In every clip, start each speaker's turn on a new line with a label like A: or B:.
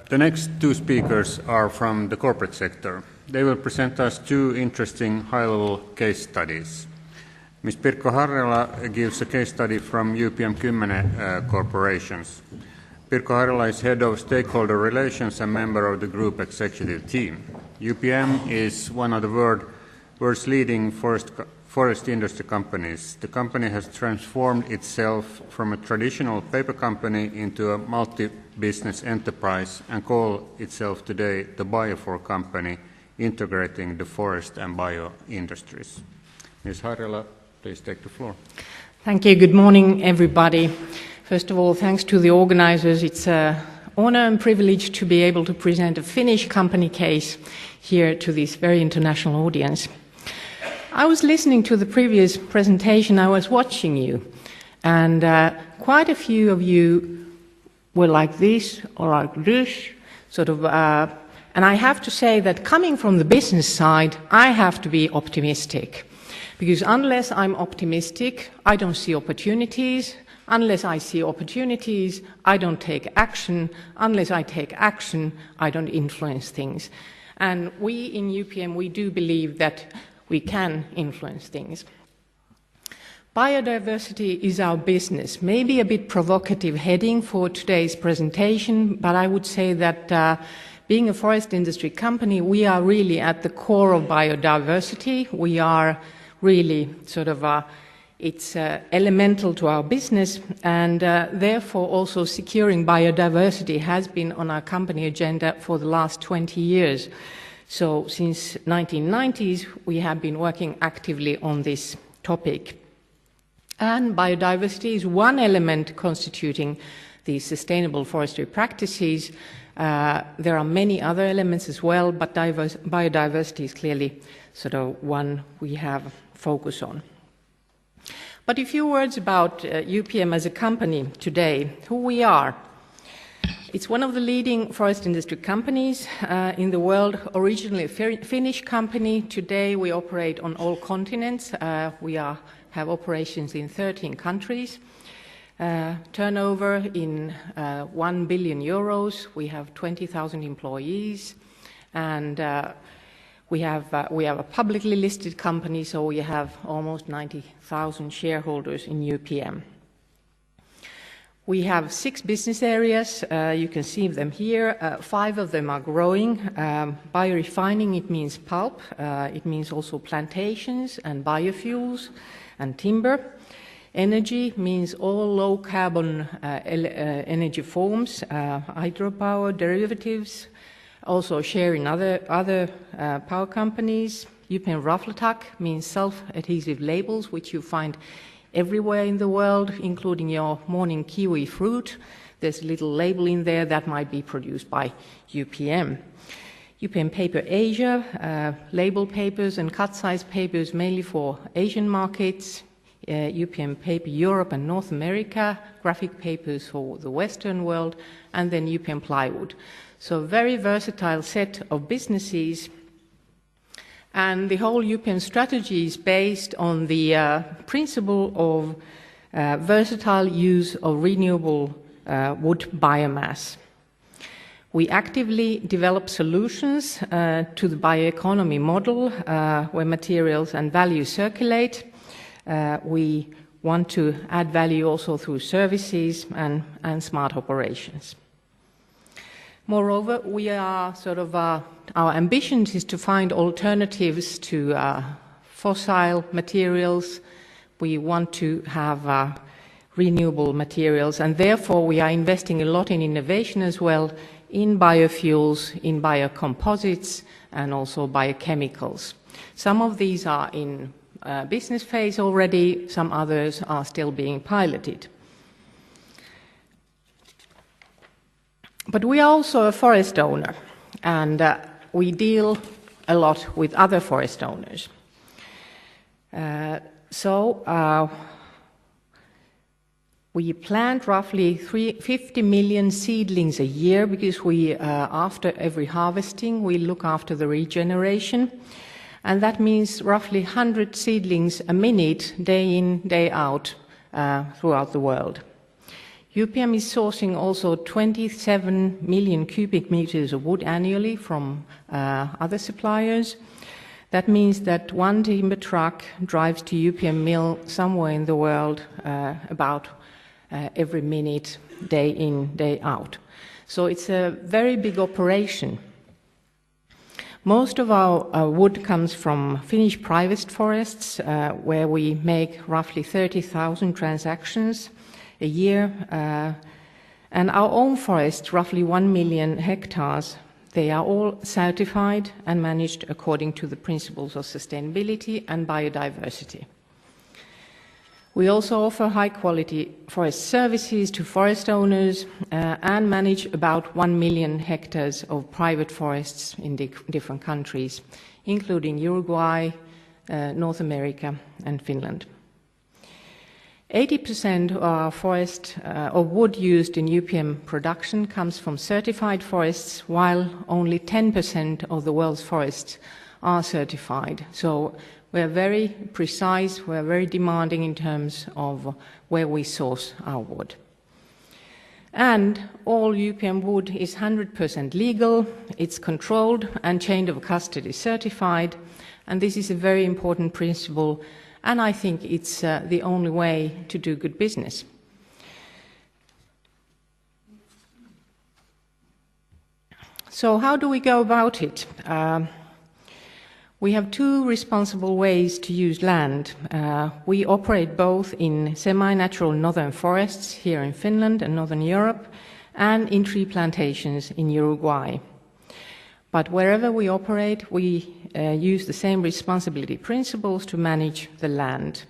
A: The next two speakers are from the corporate sector. They will present us two interesting high-level case studies. Ms.Pirkko Harrela gives a case study from UPM 10 corporations. Pirkko Harrela is head of stakeholder relations and member of the group executive team. UPM is one of the world's leading forest industry companies. The company has transformed itself from a traditional paper company into a multi-business enterprise and calls itself today the Biofor company, integrating the forest and bio industries. Ms. Harrela, please take the floor.
B: Thank you. Good morning, everybody. First of all, thanks to the organizers. It's an honor and privilege to be able to present a Finnish company case here to this very international audience. I was listening to the previous presentation, I was watching you, and quite a few of you were like this or like this, and I have to say that coming from the business side, I have to be optimistic. Because unless I'm optimistic, I don't see opportunities. Unless I see opportunities, I don't take action. Unless I take action, I don't influence things. And we in UPM, we do believe that we can influence things. Biodiversity is our business. Maybe a bit provocative heading for today's presentation, but I would say that being a forest industry company, we are really at the core of biodiversity. We are really it's elemental to our business, and therefore also securing biodiversity has been on our company agenda for the last 20 years. So since 1990s, we have been working actively on this topic. And biodiversity is one element constituting the sustainable forestry practices. There are many other elements as well, but biodiversity is clearly one we have focus on. But a few words about UPM as a company today, who we are. It's one of the leading forest industry companies in the world, originally a Finnish company. Today we operate on all continents. We have operations in 13 countries. Turnover in 1 billion euros. We have 20,000 employees, and we have a publicly listed company, so we have almost 90,000 shareholders in UPM. We have 6 business areas. You can see them here. 5 of them are growing. Biorefining, it means pulp. It means also plantations and biofuels and timber. Energy means all low-carbon energy forms, hydropower, derivatives, also share in other power companies. UPM Raflatac means self-adhesive labels, which you find everywhere in the world, including your morning kiwi fruit. There's a little label in there that might be produced by UPM. UPM Paper Asia, label papers and cut-size papers mainly for Asian markets. UPM Paper Europe and North America, graphic papers for the Western world, and then UPM Plywood. So a very versatile set of businesses. And the whole UPM strategy is based on the principle of versatile use of renewable wood biomass. We actively develop solutions to the bioeconomy model where materials and value circulate. We want to add value also through services and smart operations. Moreover, we are our ambition is to find alternatives to fossil materials. We want to have renewable materials, and therefore we are investing a lot in innovation as well, in biofuels, in biocomposites, and also biochemicals. Some of these are in business phase already, some others are still being piloted. But we are also a forest owner, and we deal a lot with other forest owners. We plant roughly 50 million seedlings a year because after every harvesting, we look after the regeneration. And that means roughly 100 seedlings a minute, day in, day out, throughout the world. UPM is sourcing also 27 million cubic meters of wood annually from other suppliers. That means that one timber truck drives to UPM mill somewhere in the world about every minute, day in, day out. So it's a very big operation. Most of our wood comes from Finnish private forests, where we make roughly 30,000 transactions a year. And our own forests, roughly 1 million hectares, they are all certified and managed according to the principles of sustainability and biodiversity. We also offer high-quality forest services to forest owners and manage about 1 million hectares of private forests in different countries, including Uruguay, North America, and Finland. 80% of our forest or wood used in UPM production comes from certified forests, while only 10% of the world's forests are certified. So we're very precise, we're very demanding in terms of where we source our wood. And all UPM wood is 100% legal, it's controlled and chain of custody certified, and this is a very important principle, and I think it's the only way to do good business. So how do we go about it? We have two responsible ways to use land. We operate both in semi-natural northern forests here in Finland and Northern Europe, and in tree plantations in Uruguay. But wherever we operate, we use the same responsibility principles to manage the land.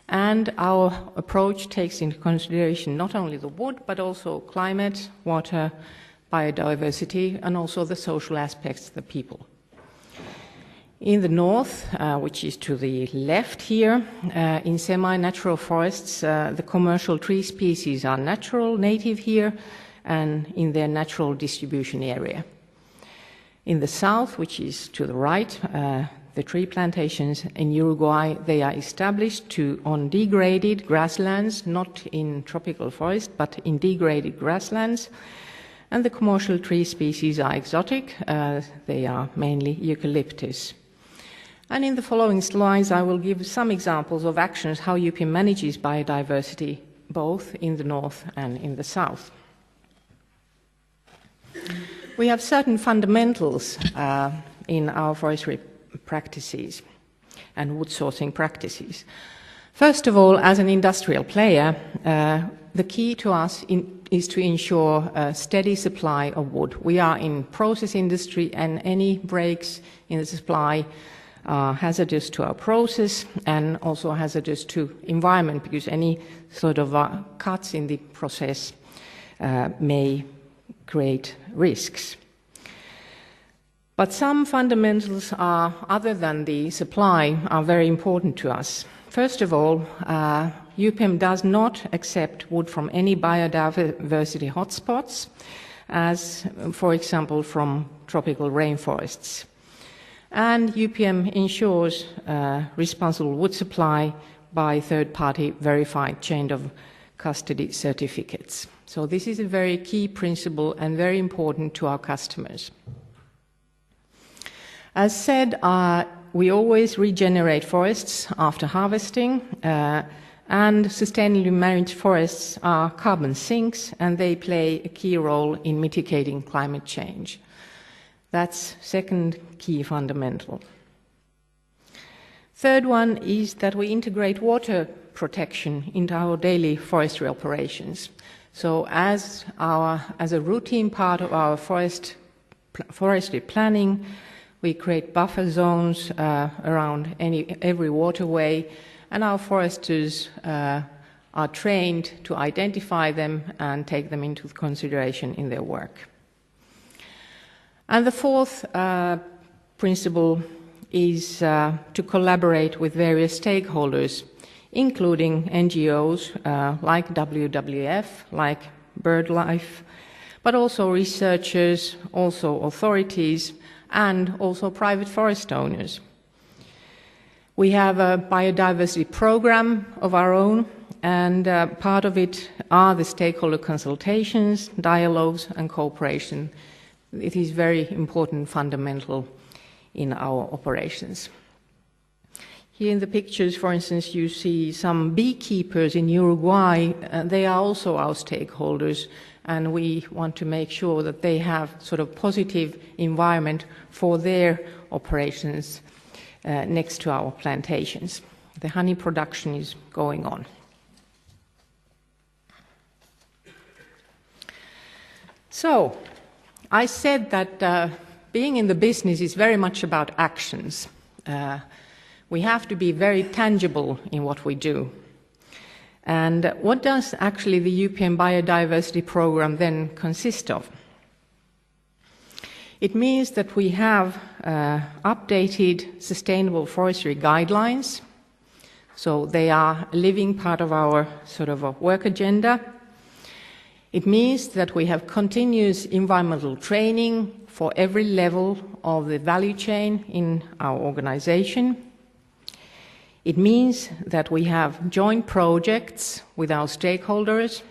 B: And our approach takes into consideration not only the wood, but also climate, water, biodiversity, and also the social aspects of the people. In the north, which is to the left here, in semi-natural forests, the commercial tree species are natural, native here, and in their natural distribution area. In the south, which is to the right, the tree plantations in Uruguay, they are established on degraded grasslands, not in tropical forest, but in degraded grasslands. And the commercial tree species are exotic. They are mainly eucalyptus. And in the following slides, I will give some examples of actions how UPM manages biodiversity, both in the north and in the south. We have certain fundamentals in our forestry practices and wood sourcing practices. First of all, as an industrial player, the key to us is to ensure a steady supply of wood. We are in process industry, and any breaks in the supply are hazardous to our process and also hazardous to environment, because any sort of cuts in the process may create risks. But some fundamentals other than the supply are very important to us. First of all, UPM does not accept wood from any biodiversity hotspots, as for example from tropical rainforests. And UPM ensures responsible wood supply by third-party verified chain of custody certificates. So this is a very key principle and very important to our customers. As said, we always regenerate forests after harvesting, and sustainably managed forests are carbon sinks, and they play a key role in mitigating climate change. That's second key fundamental. Third one is that we integrate water protection into our daily forestry operations. So as a routine part of our forestry planning, we create buffer zones around every waterway, and our foresters are trained to identify them and take them into consideration in their work. And the fourth principle is to collaborate with various stakeholders, including NGOs like WWF, like BirdLife, but also researchers, also authorities, and also private forest owners. We have a biodiversity program of our own, and part of it are the stakeholder consultations, dialogues, and cooperation. It is very important, fundamental in our operations. Here in the pictures, for instance, you see some beekeepers in Uruguay. They are also our stakeholders, and we want to make sure that they have sort of positive environment for their operations next to our plantations. The honey production is going on. So, I said that being in the business is very much about actions. We have to be very tangible in what we do. And what does actually the UPM Biodiversity Program then consist of? It means that we have updated sustainable forestry guidelines. So they are a living part of our sort of a work agenda. It means that we have continuous environmental training for every level of the value chain in our organization. It means that we have joint projects with our stakeholders.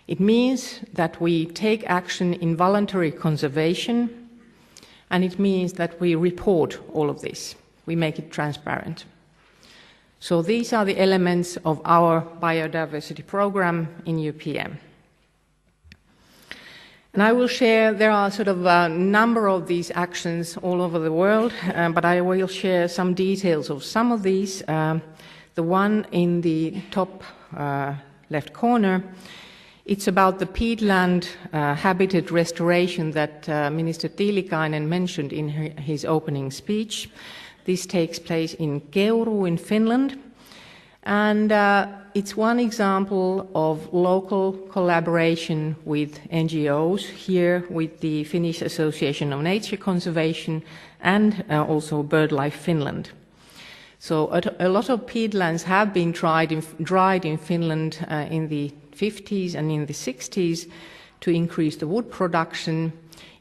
B: It means that we take action in voluntary conservation, and it means that we report all of this. We make it transparent. So these are the elements of our biodiversity program in UPM. And I will share, there are sort of a number of these actions all over the world, but I will share some details of some of these. The one in the top left corner, it's about the peatland habitat restoration that Minister Tiilikainen mentioned in his opening speech. This takes place in Keuruu in Finland, and it's one example of local collaboration with NGOs, here with the Finnish Association of Nature Conservation and also BirdLife Finland. So a lot of peatlands have been dried in Finland in the 50s and in the 60s to increase the wood production.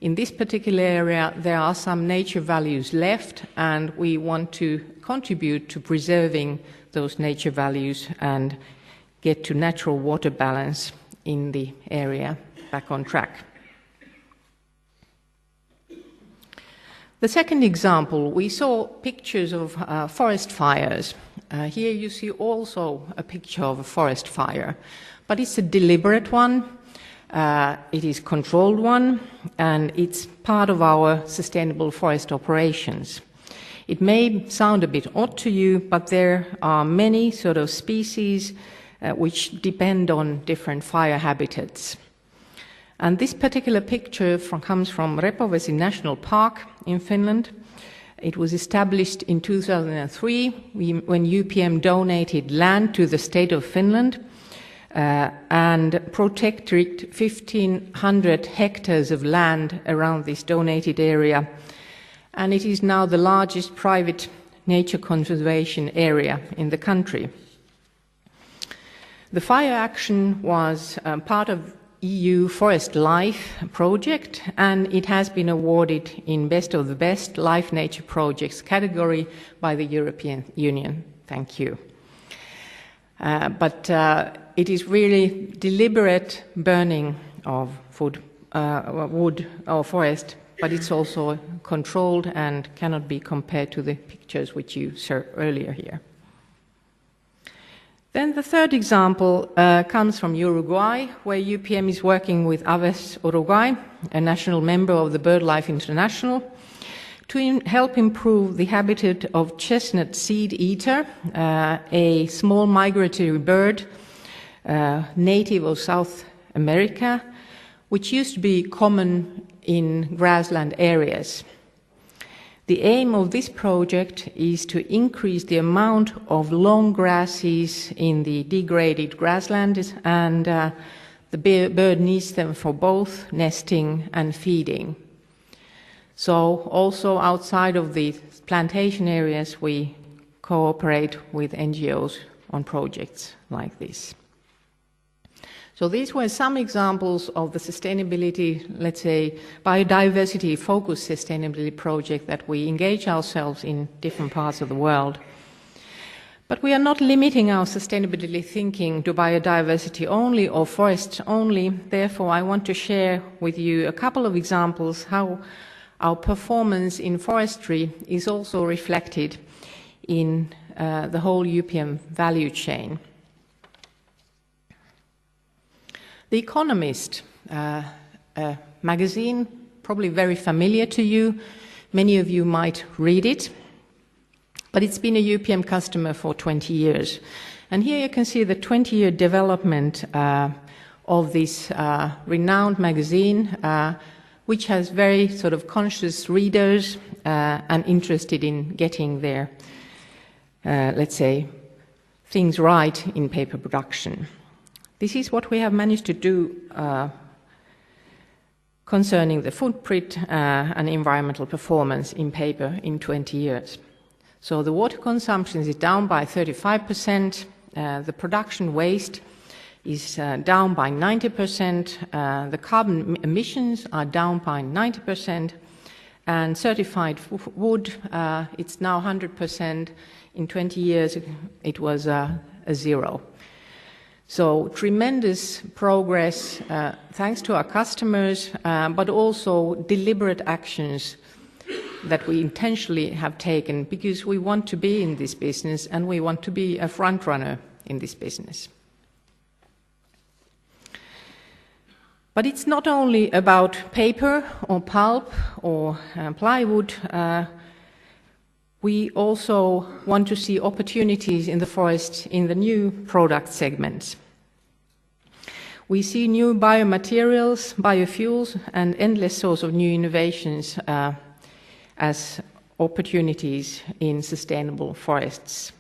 B: In this particular area, there are some nature values left, and we want to contribute to preserving those nature values and get to natural water balance in the area back on track. The second example, we saw pictures of forest fires. Here you see also a picture of a forest fire, but it's a deliberate one. It is a controlled one, and it's part of our sustainable forest operations. It may sound a bit odd to you, but there are many sort of species which depend on different fire habitats. And this particular picture comes from Repovesi National Park in Finland. It was established in 2003 when UPM donated land to the state of Finland and protected 1,500 hectares of land around this donated area. And it is now the largest private nature conservation area in the country. The fire action was part of EU Forest Life project, and it has been awarded in Best of the Best Life Nature Projects category by the European Union. Thank you. But it is really deliberate burning of wood or forest, but it's also controlled and cannot be compared to the pictures which you saw earlier here. Then the third example comes from Uruguay, where UPM is working with Aves Uruguay, a national member of the BirdLife International, to help improve the habitat of chestnut seed eater, a small migratory bird native of South America, which used to be common in grassland areas. The aim of this project is to increase the amount of long grasses in the degraded grasslands, and the bird needs them for both nesting and feeding. So also outside of the plantation areas, we cooperate with NGOs on projects like this. So these were some examples of the sustainability, let's say, biodiversity-focused sustainability project that we engage ourselves in different parts of the world. But we are not limiting our sustainability thinking to biodiversity only or forests only. Therefore, I want to share with you a couple of examples how our performance in forestry is also reflected in the whole UPM value chain. The Economist, a magazine probably very familiar to you. Many of you might read it. But it's been a UPM customer for 20 years. And here you can see the 20-year development of this renowned magazine, which has very sort of conscious readers and interested in getting their, let's say, things right in paper production. This is what we have managed to do concerning the footprint and environmental performance in paper in 20 years. So the water consumption is down by 35%, the production waste is down by 90%, the carbon emissions are down by 90%, and certified wood, it's now 100%. In 20 years, it was a zero. So tremendous progress thanks to our customers, but also deliberate actions that we intentionally have taken because we want to be in this business and we want to be a front runner in this business. But it's not only about paper or pulp or plywood. We also want to see opportunities in the forest in the new product segments. We see new biomaterials, biofuels, and endless source of new innovations as opportunities in sustainable forests.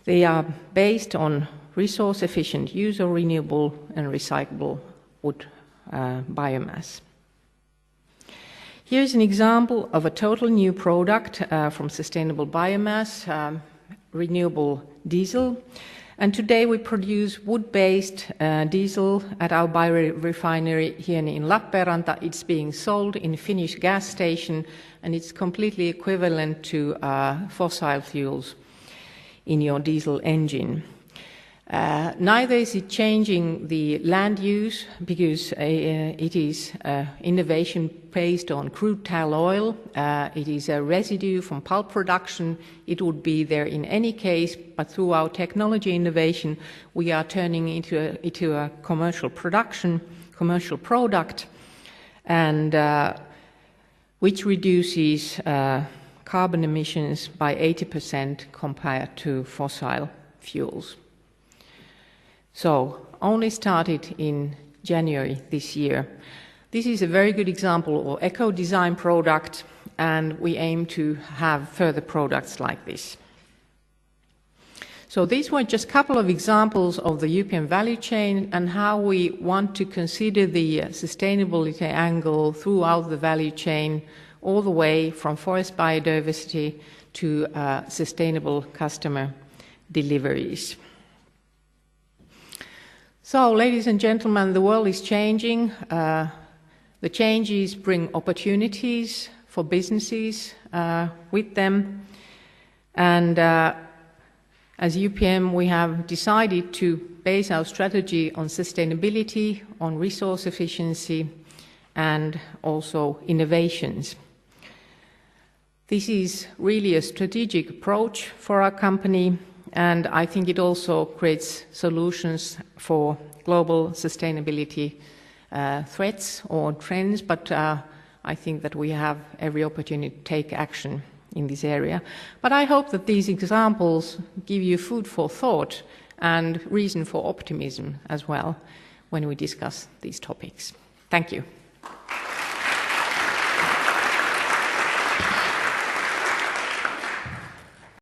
B: They are based on resource-efficient use of renewable and recyclable wood biomass. Here's an example of a total new product from sustainable biomass, renewable diesel. And today we produce wood-based diesel at our biorefinery here in Lappeenranta. It's being sold in Finnish gas station, and it's completely equivalent to fossil fuels in your diesel engine. Neither is it changing the land use because it is innovation based on crude tall oil. It is a residue from pulp production. It would be there in any case, but through our technology innovation, we are turning into a commercial production, commercial product, and which reduces carbon emissions by 80% compared to fossil fuels. So, only started in January this year. This is a very good example of eco-design product, and we aim to have further products like this. So these were just a couple of examples of the UPM value chain and how we want to consider the sustainability angle throughout the value chain, all the way from forest biodiversity to sustainable customer deliveries. So, ladies and gentlemen, the world is changing. The changes bring opportunities for businesses with them. And as UPM, we have decided to base our strategy on sustainability, on resource efficiency, and also innovations. This is really a strategic approach for our company, and I think it also creates solutions for global sustainability threats or trends, but I think that we have every opportunity to take action in this area. But I hope that these examples give you food for thought and reason for optimism as well when we discuss these topics. Thank you.